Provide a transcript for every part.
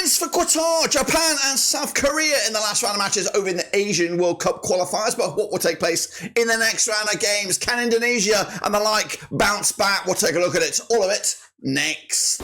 Wins for Qatar, Japan and South Korea in the last round of matches over in the Asian World Cup qualifiers. But what will take place in the next round of games? Can Indonesia and the like bounce back? We'll take a look at it, all of it, next.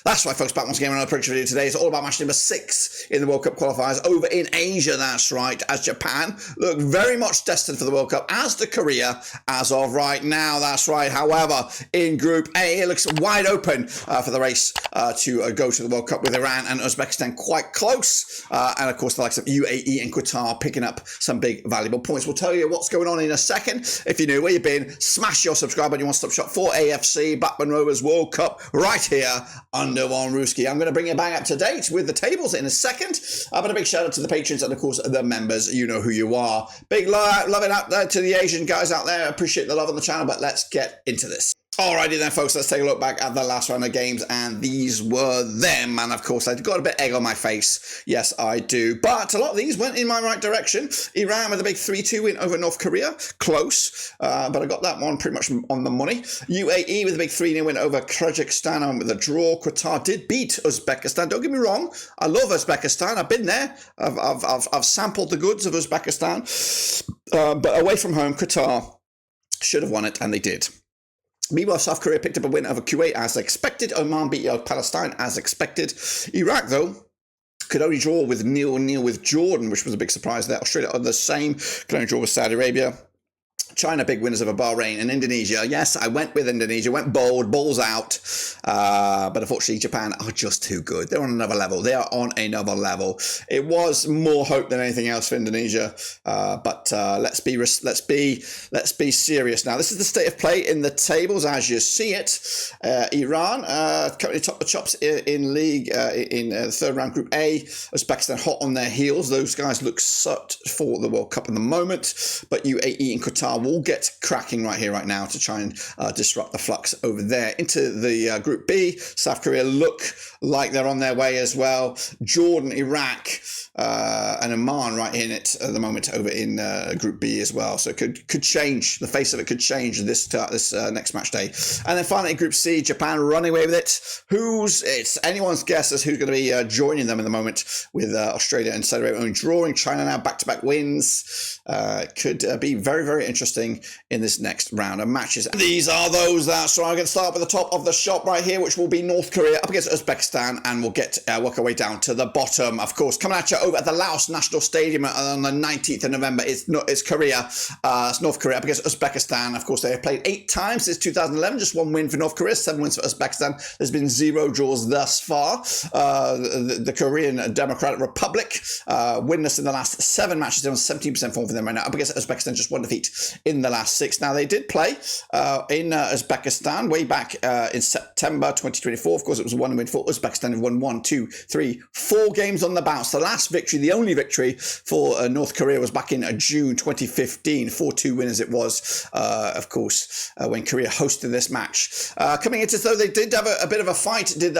That's right, folks, back once again with another prediction video today. It's all about match number 6 in the World Cup qualifiers over in Asia, that's right, as Japan look very much destined for the World Cup, as do Korea as of right now, that's right. However, in Group A, it looks wide open for the race to go to the World Cup, with Iran and Uzbekistan quite close. And, of course, the likes of UAE and Qatar picking up some big, valuable points. We'll tell you what's going on in a second. If you're new, where you've been, smash your subscribe button. You want to stop shop for AFC Backman Rovers World Cup right here under one Ruski. I'm going to bring you bang up to date with the tables in a second. But a big shout out to the patrons and, of course, the members. You know who you are. Big love it out there to the Asian guys out there. Appreciate the love on the channel, but let's get into this. Alrighty then, folks, let's take a look back at the last round of games, and these were them. And of course, I've got a bit of egg on my face. Yes, I do. But a lot of these went in my right direction. Iran with a big 3-2 win over North Korea. Close, but I got that one pretty much on the money. UAE with a big 3-0 win over Kyrgyzstan and with a draw. Qatar did beat Uzbekistan. Don't get me wrong, I love Uzbekistan. I've been there. I've sampled the goods of Uzbekistan. But away from home, Qatar should have won it, and they did. Meanwhile, South Korea picked up a win over Kuwait as expected. Oman beat Palestine as expected. Iraq, though, could only draw with 0-0 with Jordan, which was a big surprise there. Australia are the same, could only draw with Saudi Arabia. China, big winners over Bahrain and Indonesia. Yes, I went with Indonesia, went bold, balls out. But unfortunately, Japan are just too good. They're on another level. They are on another level. It was more hope than anything else for Indonesia. But let's be serious now. This is the state of play in the tables as you see it. Iran currently top the chops in league in the third round, Group A. Uzbekistan hot on their heels. Those guys look set for the World Cup in the moment. But UAE and Qatar will get cracking right here, right now, to try and disrupt the flux over there. Into the Group B, South Korea look like they're on their way as well. Jordan, Iraq, and Oman right in it at the moment over in Group B as well. So it could change. The face of it could change this next match day. And then finally, Group C, Japan running away with it. It's anyone's guess as who's going to be joining them in the moment, with Australia and Saudi Arabia only drawing. China now back-to-back wins. Could be very, very interesting in this next round of matches. These are those that, so I'm going to start with the top of the shop right here, which will be North Korea up against Uzbekistan, and we'll work our way down to the bottom. Of course, coming at you over at the Laos National Stadium on the 19th of November, it's Korea. It's North Korea up against Uzbekistan. Of course, they have played 8 times since 2011, just 1 win for North Korea, 7 wins for Uzbekistan. There's been 0 draws thus far. The Korean Democratic Republic winless in the last 7 matches. They're on 17% form for them right now, up against Uzbekistan, just 1 defeat in the last 6. Now, they did play in Uzbekistan way back in September 2024. Of course, it was a 1 win for Uzbekistan. They won 1, 2, 3, 4 games on the bounce. The last victory, the only victory for North Korea, was back in June 2015. 4-2 winners it was, of course, when Korea hosted this match. Coming into, though, they did have a bit of a fight. Did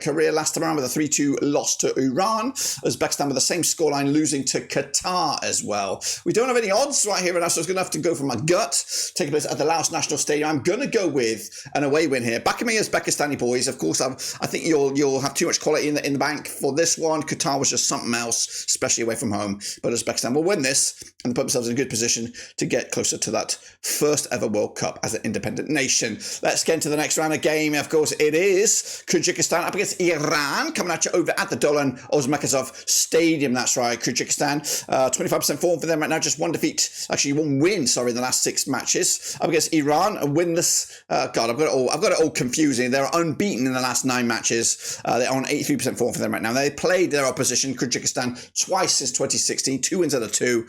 Korea last time around with a 3-2 loss to Iran. Uzbekistan with the same scoreline, losing to Qatar as well. We don't have any odds right here, and so I was going to have to go from my gut. Taking place at the Laos National Stadium, I'm going to go with an away win here. Backing me, Uzbekistani boys. Of course, I think you'll have too much quality in the bank for this one. Qatar was just something else, especially away from home. But Uzbekistan will win this and put themselves in a good position to get closer to that first ever World Cup as an independent nation. Let's get into the next round of game. Of course, it is Kyrgyzstan up against Iran, coming at you over at the Dolan Ozmekazov Stadium. That's right, Kyrgyzstan, 25% form for them right now, just 1 defeat, actually 1 win, sorry, in the last 6 matches. Up against Iran, a winless. God, I've got it all confusing. They're unbeaten in the last 9 matches. They're on 83% form for them right now. They played their opposition, Kyrgyzstan, twice since 2016, 2 wins out of 2,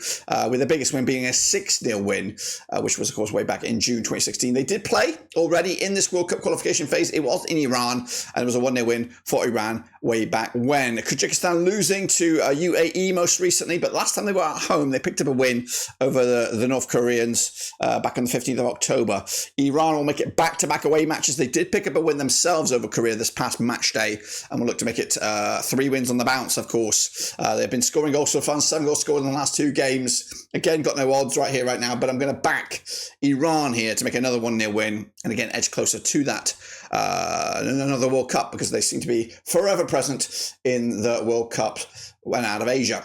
with the biggest win being a 6-0 win, which was, of course, way back in June 2016. They did play already in this World Cup qualification phase. It was in Iran, and it was a 1-0 win for Iran way back when. Kyrgyzstan losing to UAE most recently, but last time they were at home, they picked up a win over the North Korea Koreans back on the 15th of October. Iran will make it back-to-back away matches. They did pick up a win themselves over Korea this past match day, and will look to make it 3 wins on the bounce, of course. They've been scoring goals for fun, 7 goals scored in the last 2 games. Again, got no odds right here, right now, but I'm going to back Iran here to make another 1-0 win, and again, edge closer to that. Another World Cup, because they seem to be forever present in the World Cup when out of Asia.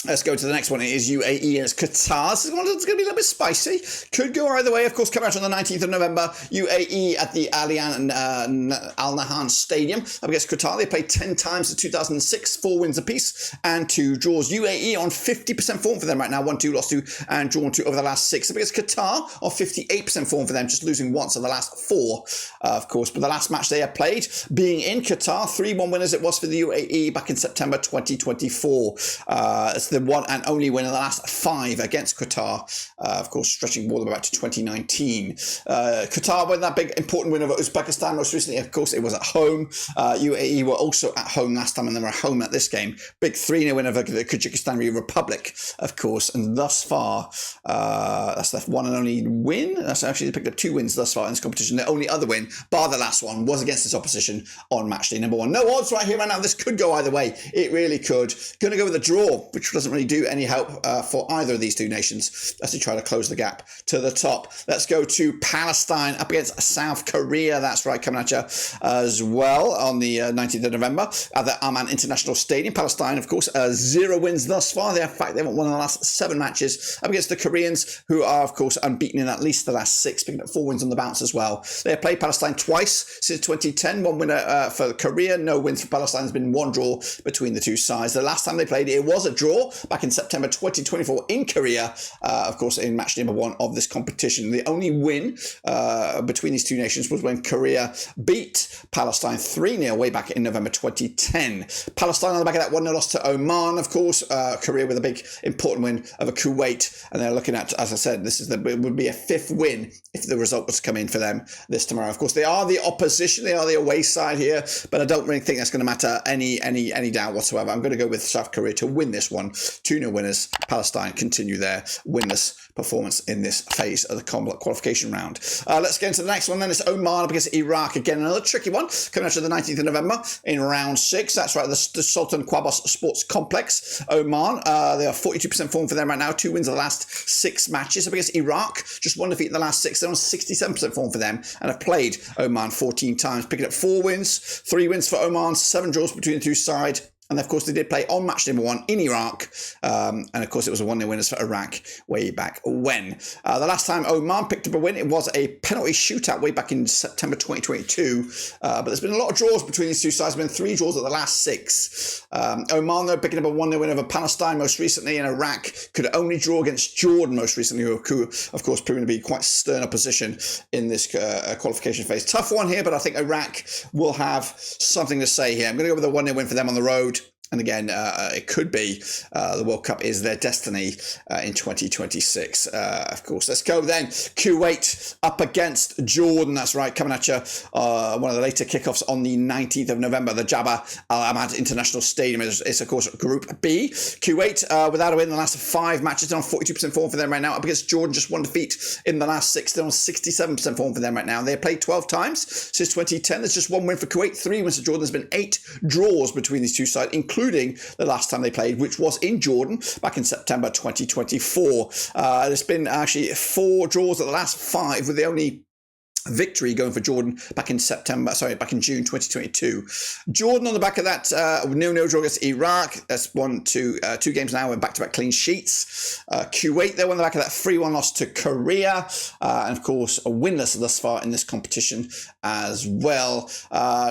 Let's go to the next one. It is UAE and it's Qatar. This is one that's going to be a little bit spicy. Could go either way. Of course, coming out on the 19th of November, UAE at the Al Nahyan Stadium up against Qatar. They played 10 times in 2006, 4 wins apiece and 2 draws. UAE on 50% form for them right now. 1-2, lost 2 and drawn 2 over the last 6. Up against Qatar on 58% form for them, just losing once of the last 4, of course. But the last match they have played, being in Qatar, 3-1 winners it was for the UAE back in September 2024. It's the one and only win in the last 5 against Qatar, of course, stretching all the way back to 2019. Qatar won that big important win over Uzbekistan most recently. Of course, it was at home. UAE were also at home last time, and they were home at this game. Big 3-0 win over the Kyrgyzstan Republic, of course, and thus far, that's the one and only win. That's actually, they picked up 2 wins thus far in this competition. The only other win, bar the last one, was against this opposition on match day number 1. No odds right here, right now. This could go either way. It really could. Going to go with a draw, which doesn't really do any help for either of these 2 nations as they try to close the gap to the top. Let's go to Palestine up against South Korea. That's right, coming at you as well on the 19th of November at the Oman International Stadium. Palestine, of course, 0 wins thus far. In fact, they haven't won in the last 7 matches up against the Koreans, who are, of course, unbeaten in at least the last 6, picking up 4 wins on the bounce as well. They have played Palestine twice since 2010. 1 winner for Korea, no wins for Palestine. There's been 1 draw between the 2 sides. The last time they played, it was a draw back in September 2024 in Korea, of course, in match number 1 of this competition. The only win between these 2 nations was when Korea beat Palestine 3-0 way back in November 2010. Palestine on the back of that 1-0 loss to Oman, of course. Korea with a big important win over Kuwait, and they're looking at, as I said, it would be a 5th win if the result was to come in for them this tomorrow. Of course, they are the opposition, they are the away side here, but I don't really think that's going to matter any doubt whatsoever. I'm going to go with South Korea to win this one. 2-0 winners. Palestine continue their winless performance in this phase of the qualification round. Let's get into the next one then. It's Oman up against Iraq. Again, another tricky one coming out to the 19th of November in round 6. That's right, the Sultan Qaboos Sports Complex. Oman, they are 42% form for them right now. 2 wins of the last 6 matches. Up against Iraq, just 1 defeat in the last 6. They're on 67% form for them and have played Oman 14 times, picking up 4 wins, 3 wins for Oman, 7 draws between the 2 sides. And of course, they did play on match number 1 in Iraq. And of course, it was a 1-0 winners for Iraq way back when. The last time Oman picked up a win, it was a penalty shootout way back in September 2022. But there's been a lot of draws between these 2 sides. There's been 3 draws at the last 6. Oman, though, picking up a 1-0 win over Palestine most recently. And Iraq could only draw against Jordan most recently, who of course, proving to be quite stern opposition in this qualification phase. Tough one here, but I think Iraq will have something to say here. I'm going to go with a 1-0 win for them on the road. And again, it could be the World Cup is their destiny in 2026, of course. Let's go then. Kuwait up against Jordan. That's right, coming at you. One of the later kickoffs on the 19th of November. The Jabba Al Ahmad International Stadium is of course, Group B. Kuwait, without a win in the last 5 matches, they're on 42% form for them right now. Up against Jordan, just 1 defeat in the last 6. They're on 67% form for them right now. They have played 12 times since 2010. There's just 1 win for Kuwait, 3 wins for Jordan. There's been 8 draws between these 2 sides, including the last time they played, which was in Jordan back in September 2024. There's been actually 4 draws at the last 5, with the only victory going for Jordan back in June 2022. Jordan on the back of that 0-0 draw against Iraq. That's 2 games now with back-to-back clean sheets. Kuwait, they won the back of that 3-1 loss to Korea. And of course, a winless thus far in this competition as well.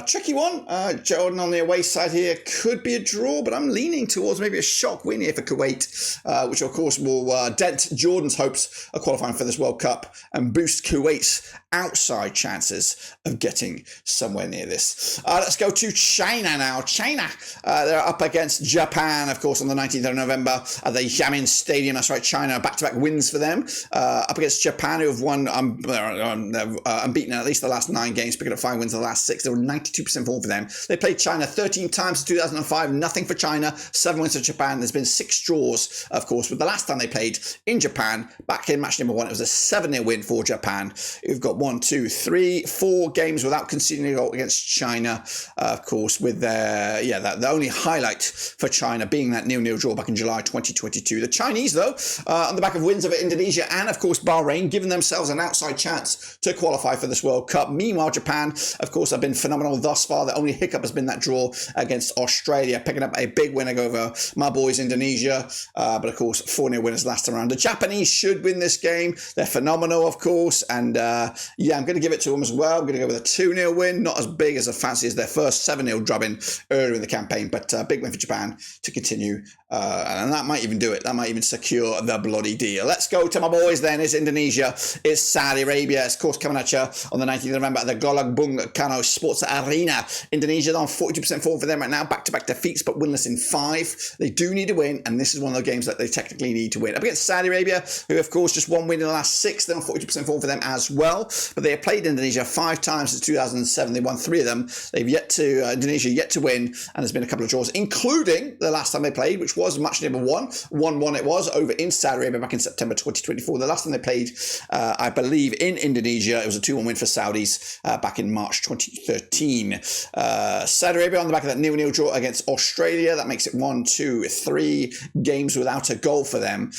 Tricky one. Jordan on the away side here could be a draw, but I'm leaning towards maybe a shock win here for Kuwait, which of course will dent Jordan's hopes of qualifying for this World Cup and boost Kuwait's outside outside chances of getting somewhere near this. Let's go to China now. China, they're up against Japan, of course, on the 19th of November at the Xiamen Stadium. That's right, China, back-to-back wins for them. Up against Japan, who have won unbeaten in at least the last 9 games, picking up 5 wins in the last 6. They were 92% form for them. They played China 13 times in 2005, nothing for China, 7 wins for Japan. There's been 6 draws, of course, with the last time they played in Japan, back in match number 1, it was a 7-0 win for Japan. We've got 1, 2, 3, 4 games without conceding a goal against China, of course, with their, the only highlight for China being that 0-0 draw back in July 2022. The Chinese, though, on the back of wins over Indonesia and, of course, Bahrain, giving themselves an outside chance to qualify for this World Cup. Meanwhile, Japan, of course, have been phenomenal thus far. The only hiccup has been that draw against Australia, picking up a big win over my boys Indonesia, but of course 4-0 winners last time around. The Japanese should win this game. They're phenomenal, of course, and I'm going to give it to them as well. I'm going to go with a 2-0 win, not as big as a fancy as their first 7-0 drubbing earlier in the campaign, but big win for Japan to continue, and that might even do it. That might even secure the bloody deal. Let's go to my boys then. It's Indonesia, it's Saudi Arabia. It's, of course, coming at you on the 19th of November at the Gelora Bung Karno Sports Arena. Indonesia on 42% form for them right now, back-to-back defeats, but winless in 5. They do need to win, and this is one of the games that they technically need to win. Up against Saudi Arabia, who, of course, just 1 win in the last 6. They're on 42% form for them as well, but they have played Indonesia 5 times since 2007. They won 3 of them. They've Indonesia yet to win, and there's been a couple of draws, including the last time they played, which was match number 1. 1-1 it was, over in Saudi Arabia back in September 2024. The last time they played, I believe, in Indonesia, it was a 2-1 win for Saudis back in March 2013. Saudi Arabia on the back of that 0-0 draw against Australia. That makes it 1, 2, 3 games without a goal for them.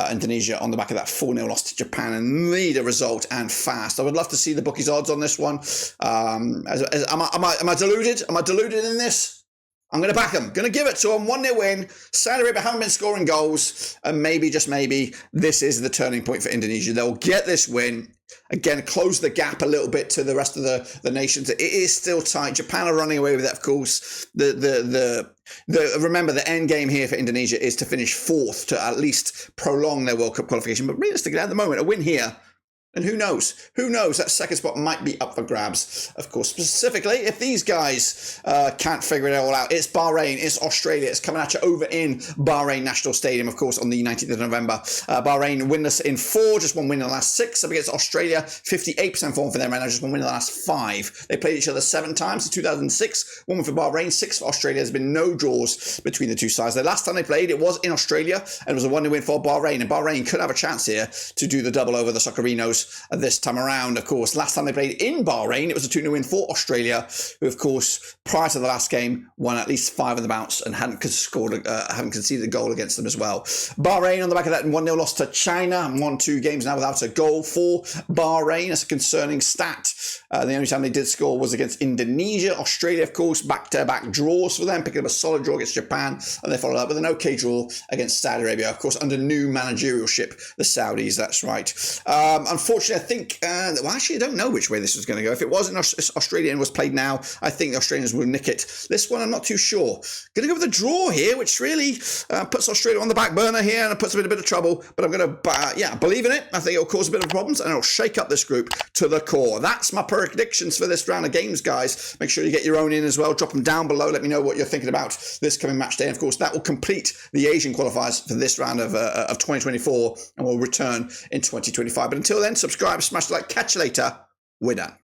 Indonesia on the back of that 4-0 loss to Japan, and need a result and fast. I would love to see the bookies' odds on this one. Am I deluded? Am I deluded in this? I'm going to back them. Going to give it to them. 1-0 win. Saudi Arabia haven't been scoring goals, and maybe, just maybe, this is the turning point for Indonesia. They'll get this win. Again, close the gap a little bit to the rest of the nations. It is still tight. Japan are running away with that, of course. Remember, the end game here for Indonesia is to finish 4th, to at least prolong their World Cup qualification. But realistically, at the moment, a win here, and who knows? Who knows? That second spot might be up for grabs. Of course, specifically, if these guys can't figure it all out, it's Bahrain, it's Australia. It's coming at you over in Bahrain National Stadium, of course, on the 19th of November. Bahrain winless in 4, just 1 win in the last 6. Up against Australia, 58% form for them right now, just 1 win in the last 5. They played each other 7 times in 2006. 1 win for Bahrain, 6 for Australia. There's been no draws between the two sides. The last time they played, it was in Australia, and it was a 1-0 win for Bahrain. And Bahrain could have a chance here to do the double over the Soccerinos this time around. Of course, last time they played in Bahrain, it was a 2-0 win for Australia, who, of course, prior to the last game, won at least 5 of the bounce and hadn't conceded a goal against them as well. Bahrain on the back of that 1-0 loss to China, won 2 games now without a goal for Bahrain. That's a concerning stat. The only time they did score was against Indonesia. Australia, of course, back-to-back draws for them, picking up a solid draw against Japan, and they followed up with an okay draw against Saudi Arabia, of course, under new managerialship, the Saudis, that's right. Unfortunately, I think, actually, I don't know which way this was going to go. If it wasn't Australia and was played now, I think the Australians will nick it. This one, I'm not too sure. Going to go with a draw here, which really puts Australia on the back burner here, and it puts them in a bit of trouble, but I'm going to, believe in it. I think it'll cause a bit of problems, and it'll shake up this group to the core. That's my predictions for this round of games, guys. Make sure you get your own in as well. Drop them down below. Let me know what you're thinking about this coming match day. And of course, that will complete the Asian qualifiers for this round of 2024, and we'll return in 2025. But until then, subscribe, smash the like. Catch you later. We're done.